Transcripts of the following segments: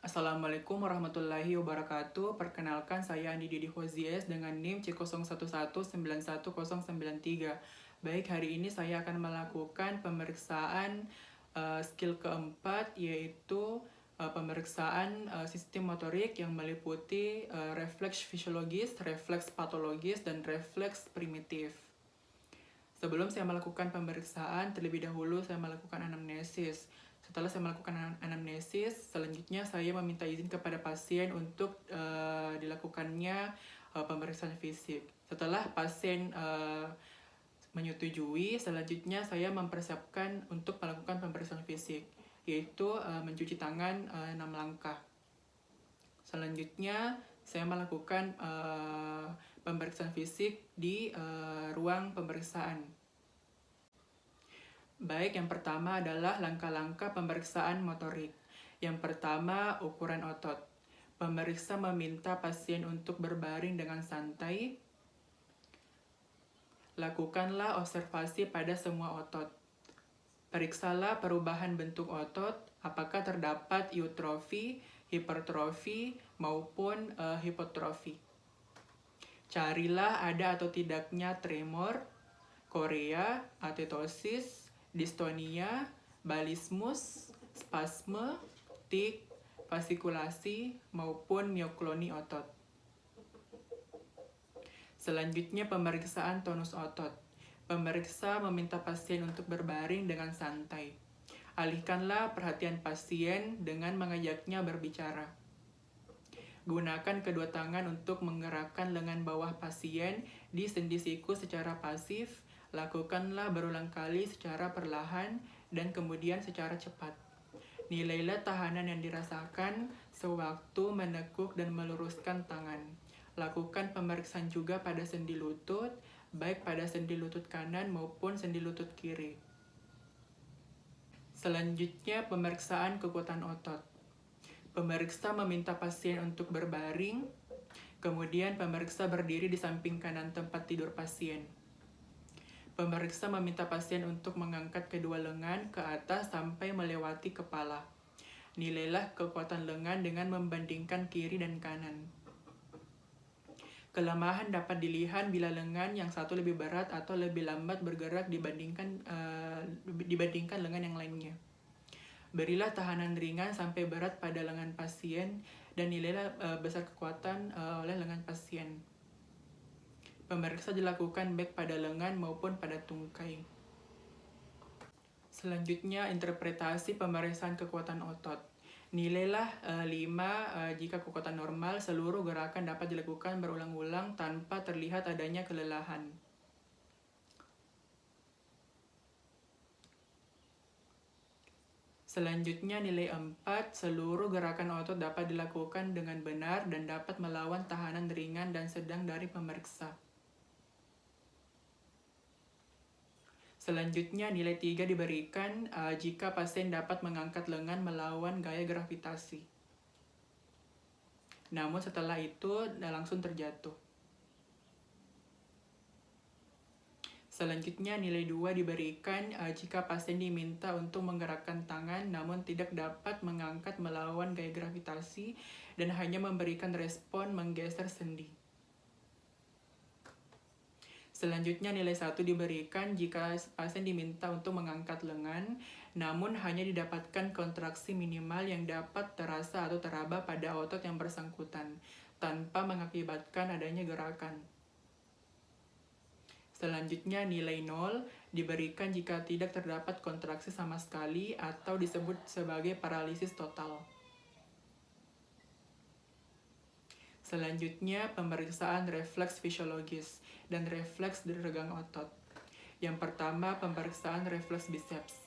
Assalamualaikum warahmatullahi wabarakatuh. Perkenalkan, saya Andi Didi Hozies dengan NIM C01191993. Baik, hari ini saya akan melakukan pemeriksaan skill keempat, yaitu pemeriksaan sistem motorik yang meliputi refleks fisiologis, refleks patologis, dan refleks primitif. Sebelum saya melakukan pemeriksaan, terlebih dahulu saya melakukan anamnesis. Setelah saya melakukan anamnesis, selanjutnya saya meminta izin kepada pasien untuk dilakukannya pemeriksaan fisik. Setelah pasien menyetujui, selanjutnya saya mempersiapkan untuk melakukan pemeriksaan fisik, yaitu mencuci tangan 6 langkah. Selanjutnya saya melakukan pemeriksaan fisik di ruang pemeriksaan. Baik, yang pertama adalah langkah-langkah pemeriksaan motorik. Yang pertama, ukuran otot. Pemeriksa meminta pasien untuk berbaring dengan santai. Lakukanlah observasi pada semua otot. Periksalah perubahan bentuk otot, apakah terdapat eutrofi, hipertrofi, maupun hipotrofi. Carilah ada atau tidaknya tremor, korea, atetosis, distonia, balismus, spasme, tik, fasikulasi, maupun miokloni otot. Selanjutnya pemeriksaan tonus otot. Pemeriksa meminta pasien untuk berbaring dengan santai. Alihkanlah perhatian pasien dengan mengajaknya berbicara. Gunakan kedua tangan untuk menggerakkan lengan bawah pasien di sendi siku secara pasif. Lakukanlah berulang kali secara perlahan dan kemudian secara cepat. Nilailah tahanan yang dirasakan sewaktu menekuk dan meluruskan tangan. Lakukan pemeriksaan juga pada sendi lutut, baik pada sendi lutut kanan maupun sendi lutut kiri. Selanjutnya, pemeriksaan kekuatan otot. Pemeriksa meminta pasien untuk berbaring, kemudian pemeriksa berdiri di samping kanan tempat tidur pasien. Pemeriksa meminta pasien untuk mengangkat kedua lengan ke atas sampai melewati kepala. Nilailah kekuatan lengan dengan membandingkan kiri dan kanan. Kelemahan dapat dilihat bila lengan yang satu lebih berat atau lebih lambat bergerak dibandingkan lengan yang lainnya. Berilah tahanan ringan sampai berat pada lengan pasien dan nilailah besar kekuatan oleh lengan pasien. Pemeriksa dilakukan baik pada lengan maupun pada tungkai. Selanjutnya, interpretasi pemeriksaan kekuatan otot. Nilailah 5 jika kekuatan normal. Seluruh gerakan dapat dilakukan berulang-ulang tanpa terlihat adanya kelelahan. Selanjutnya, nilai 4, seluruh gerakan otot dapat dilakukan dengan benar dan dapat melawan tahanan ringan dan sedang dari pemeriksa. Selanjutnya, nilai 3 diberikan jika pasien dapat mengangkat lengan melawan gaya gravitasi. Namun setelah itu langsung terjatuh. Selanjutnya, nilai 2 diberikan jika pasien diminta untuk menggerakkan tangan namun tidak dapat mengangkat melawan gaya gravitasi dan hanya memberikan respon menggeser sendi. Selanjutnya, nilai 1 diberikan jika pasien diminta untuk mengangkat lengan namun hanya didapatkan kontraksi minimal yang dapat terasa atau teraba pada otot yang bersangkutan tanpa mengakibatkan adanya gerakan. Selanjutnya, nilai 0 diberikan jika tidak terdapat kontraksi sama sekali atau disebut sebagai paralisis total. Selanjutnya, pemeriksaan refleks fisiologis dan refleks regang otot. Yang pertama, pemeriksaan refleks biceps.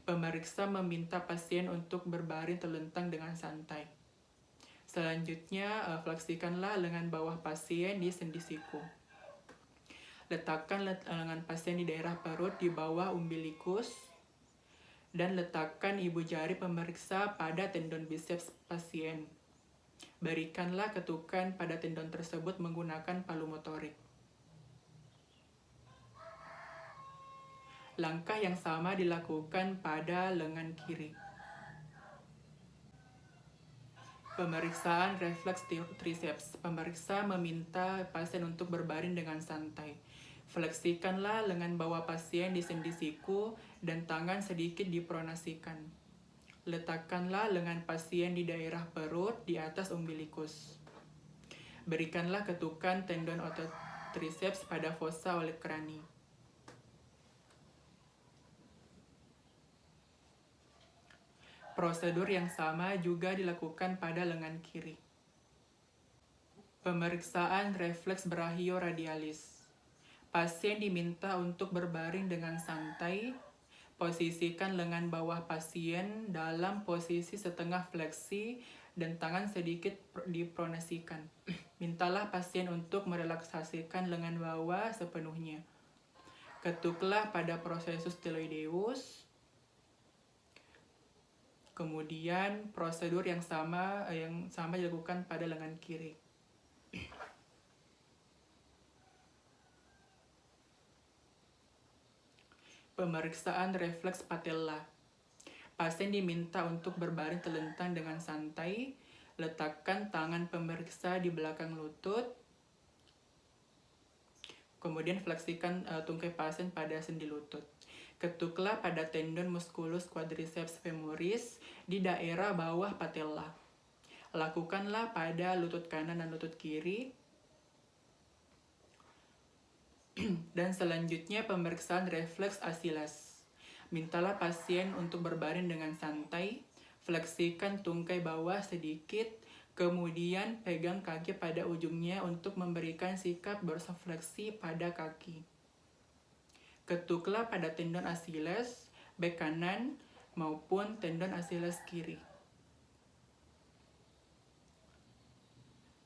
Pemeriksa meminta pasien untuk berbaring terlentang dengan santai. Selanjutnya, fleksikanlah lengan bawah pasien di sendi siku. Letakkan lengan pasien di daerah perut di bawah umbilikus dan letakkan ibu jari pemeriksa pada tendon biceps pasien. Berikanlah ketukan pada tendon tersebut menggunakan palu motorik. Langkah yang sama dilakukan pada lengan kiri. Pemeriksaan refleks triceps. Pemeriksa meminta pasien untuk berbaring dengan santai. Fleksikanlah lengan bawah pasien di sendi siku dan tangan sedikit dipronasikan. Letakkanlah lengan pasien di daerah perut di atas umbilikus. Berikanlah ketukan tendon otot triceps pada fossa olecrani. Prosedur yang sama juga dilakukan pada lengan kiri. Pemeriksaan refleks brachioradialis. Pasien diminta untuk berbaring dengan santai. Posisikan lengan bawah pasien dalam posisi setengah fleksi dan tangan sedikit dipronasikan. Mintalah pasien untuk merelaksasikan lengan bawah sepenuhnya. Ketuklah pada prosesus styloideus. Kemudian prosedur yang sama dilakukan pada lengan kiri. Pemeriksaan refleks patella. Pasien diminta untuk berbaring telentang dengan santai. Letakkan tangan pemeriksa di belakang lutut. Kemudian fleksikan tungkai pasien pada sendi lutut. Ketuklah pada tendon musculus quadriceps femoris di daerah bawah patella. Lakukanlah pada lutut kanan dan lutut kiri. Dan selanjutnya pemeriksaan refleks Achilles. Mintalah pasien untuk berbaring dengan santai. Fleksikan tungkai bawah sedikit. Kemudian pegang kaki pada ujungnya untuk memberikan sikap dorsifleksi pada kaki. Ketuklah pada tendon Achilles baik kanan maupun tendon Achilles kiri.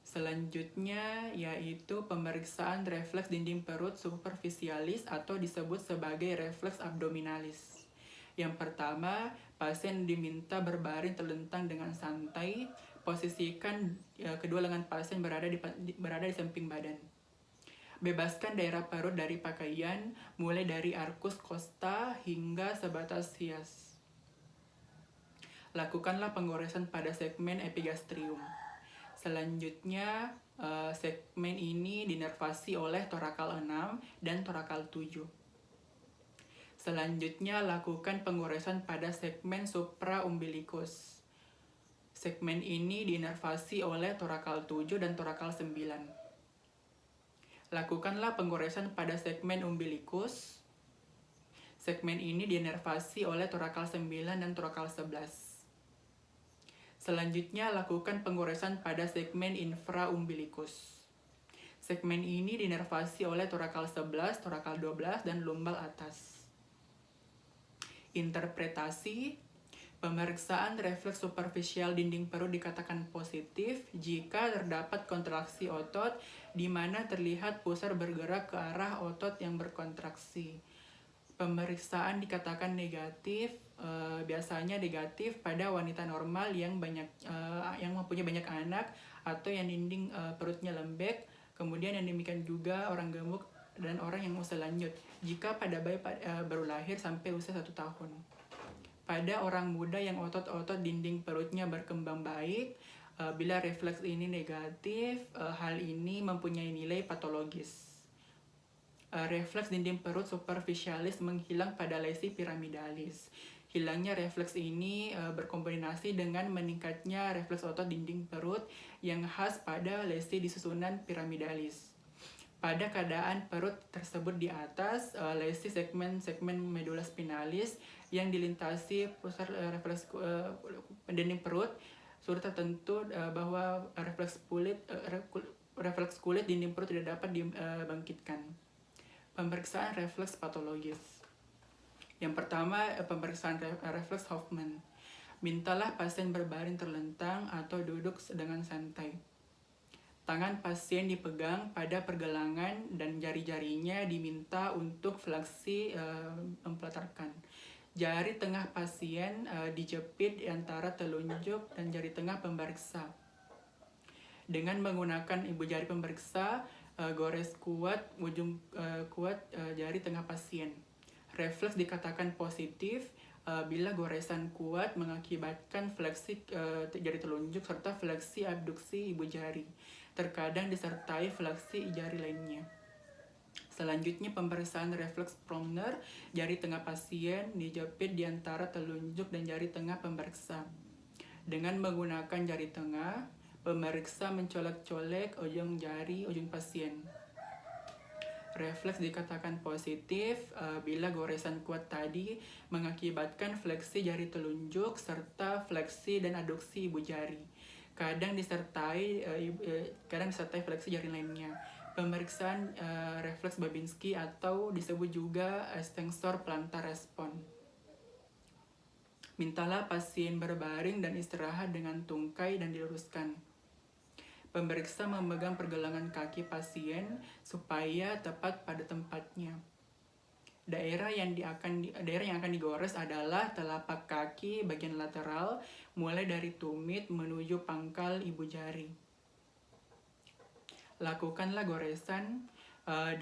Selanjutnya yaitu pemeriksaan refleks dinding perut superficialis atau disebut sebagai refleks abdominalis. Yang pertama, pasien diminta berbaring telentang dengan santai. Posisikan kedua lengan pasien berada di samping badan. Bebaskan daerah perut dari pakaian, mulai dari arcus costa hingga sebatas hias. Lakukanlah penggoresan pada segmen epigastrium. Selanjutnya, segmen ini dinervasi oleh torakal 6 dan torakal 7. Selanjutnya, lakukan penggoresan pada segmen supraumbilikus. Segmen ini dinervasi oleh torakal 7 dan torakal 9. Lakukanlah penggoresan pada segmen umbilikus. Segmen ini dinervasi oleh torakal 9 dan torakal 11. Selanjutnya, lakukan penggoresan pada segmen infraumbilikus. Segmen ini dinervasi oleh torakal 11, torakal 12, dan lumbal atas. Interpretasi. Pemeriksaan refleks superficial dinding perut dikatakan positif jika terdapat kontraksi otot di mana terlihat pusar bergerak ke arah otot yang berkontraksi. Pemeriksaan dikatakan negatif, biasanya negatif pada wanita normal yang mempunyai banyak anak atau yang dinding perutnya lembek. Kemudian yang demikian juga orang gemuk dan orang yang usia lanjut jika pada bayi baru lahir sampai usia 1 tahun. Pada orang muda yang otot-otot dinding perutnya berkembang baik, bila refleks ini negatif, hal ini mempunyai nilai patologis. Refleks dinding perut superficialis menghilang pada lesi piramidalis. Hilangnya refleks ini berkombinasi dengan meningkatnya refleks otot dinding perut yang khas pada lesi di susunan piramidalis. Pada keadaan perut tersebut di atas, lesi segmen medula spinalis yang dilintasi pusar refleks dinding perut sudah tertentu bahwa refleks kulit dinding perut tidak dapat dibangkitkan. Pemeriksaan refleks patologis. Yang pertama, pemeriksaan refleks Hoffman. Mintalah pasien berbaring terlentang atau duduk dengan santai. Tangan pasien dipegang pada pergelangan dan jari-jarinya diminta untuk fleksi mempelatarkan. Jari tengah pasien dijepit di antara telunjuk dan jari tengah pemeriksa. Dengan menggunakan ibu jari pemeriksa, gores kuat ujung jari tengah pasien. Refleks dikatakan positif bila goresan kuat mengakibatkan fleksi jari telunjuk serta fleksi abduksi ibu jari. Terkadang disertai fleksi jari lainnya. Selanjutnya, pemeriksaan refleks Promner. Jari tengah pasien dijepit di antara telunjuk dan jari tengah pemeriksa. Dengan menggunakan jari tengah, pemeriksa mencolek-colek ujung jari ujung pasien. Refleks dikatakan positif bila goresan kuat tadi mengakibatkan fleksi jari telunjuk serta fleksi dan aduksi ibu jari. Kadang disertai fleksi jari lainnya. Pemeriksaan refleks Babinski atau disebut juga extensor plantar respons. Mintalah pasien berbaring dan istirahat dengan tungkai dan diluruskan. Pemeriksa memegang pergelangan kaki pasien supaya tepat pada tempatnya. Daerah yang akan digores adalah telapak kaki bagian lateral, mulai dari tumit menuju pangkal ibu jari. Lakukanlah goresan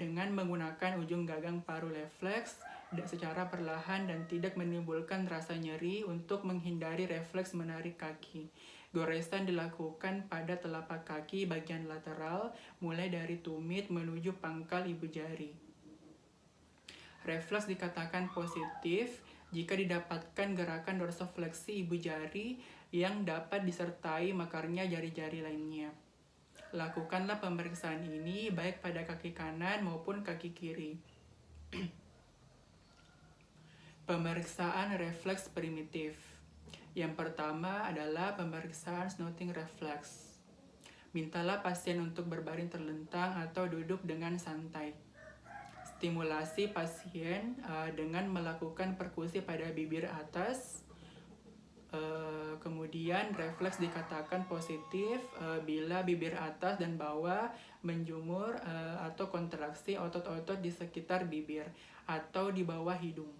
dengan menggunakan ujung gagang paru refleks secara perlahan dan tidak menimbulkan rasa nyeri untuk menghindari refleks menarik kaki. Goresan dilakukan pada telapak kaki bagian lateral, mulai dari tumit menuju pangkal ibu jari. Refleks dikatakan positif jika didapatkan gerakan dorsofleksi ibu jari yang dapat disertai mekarnya jari-jari lainnya. Lakukanlah pemeriksaan ini baik pada kaki kanan maupun kaki kiri. Pemeriksaan refleks primitif. Yang pertama adalah pemeriksaan snouting reflex. Mintalah pasien untuk berbaring terlentang atau duduk dengan santai. Stimulasi pasien dengan melakukan perkusi pada bibir atas. Kemudian refleks dikatakan positif bila bibir atas dan bawah menjumur atau kontraksi otot-otot di sekitar bibir atau di bawah hidung.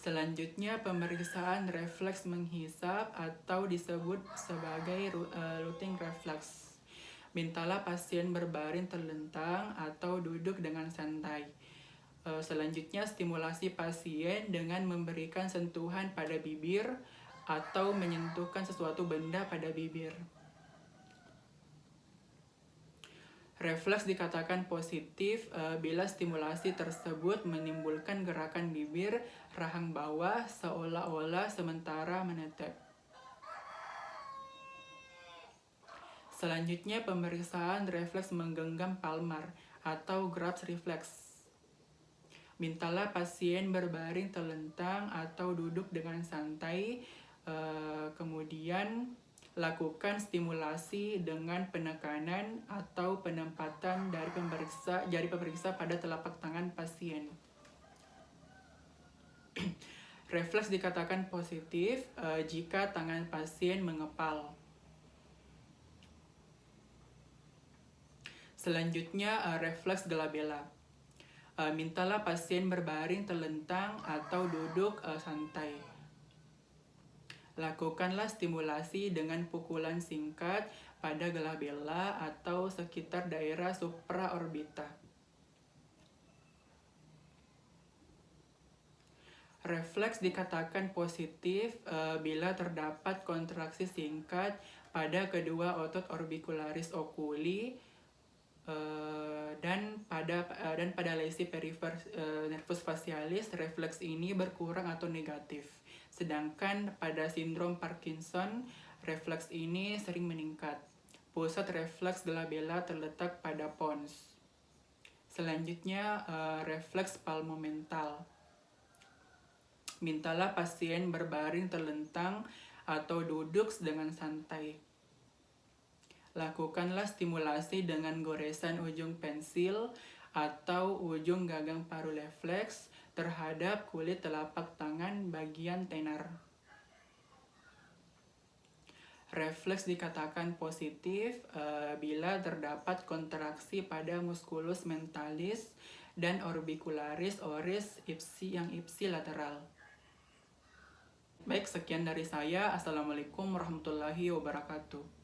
Selanjutnya, pemeriksaan refleks menghisap atau disebut sebagai luting reflex. Mintalah pasien berbaring terlentang atau duduk dengan santai. Selanjutnya, stimulasi pasien dengan memberikan sentuhan pada bibir atau menyentuhkan sesuatu benda pada bibir. Refleks dikatakan positif bila stimulasi tersebut menimbulkan gerakan bibir rahang bawah seolah-olah sementara menetep. Selanjutnya, pemeriksaan refleks menggenggam palmar atau grasp reflex. Mintalah pasien berbaring terlentang atau duduk dengan santai, kemudian lakukan stimulasi dengan penekanan atau penempatan dari jari pemeriksa pada telapak tangan pasien. Refleks dikatakan positif jika tangan pasien mengepal. Selanjutnya, refleks glabella. Mintalah pasien berbaring terlentang atau duduk santai. Lakukanlah stimulasi dengan pukulan singkat pada glabella atau sekitar daerah supraorbita. Refleks dikatakan positif bila terdapat kontraksi singkat pada kedua otot orbicularis oculi dan pada lesi perifer nervus facialis. Refleks ini berkurang atau negatif. Sedangkan pada sindrom Parkinson, refleks ini sering meningkat. Pusat refleks glabella terletak pada pons. Selanjutnya, refleks palmomental. Mintalah pasien berbaring terlentang atau duduk dengan santai. Lakukanlah stimulasi dengan goresan ujung pensil atau ujung gagang paru refleks terhadap kulit telapak tangan bagian tenar. Refleks dikatakan positif bila terdapat kontraksi pada musculus mentalis dan orbicularis oris ipsi lateral. Baik, sekian dari saya. Assalamualaikum warahmatullahi wabarakatuh.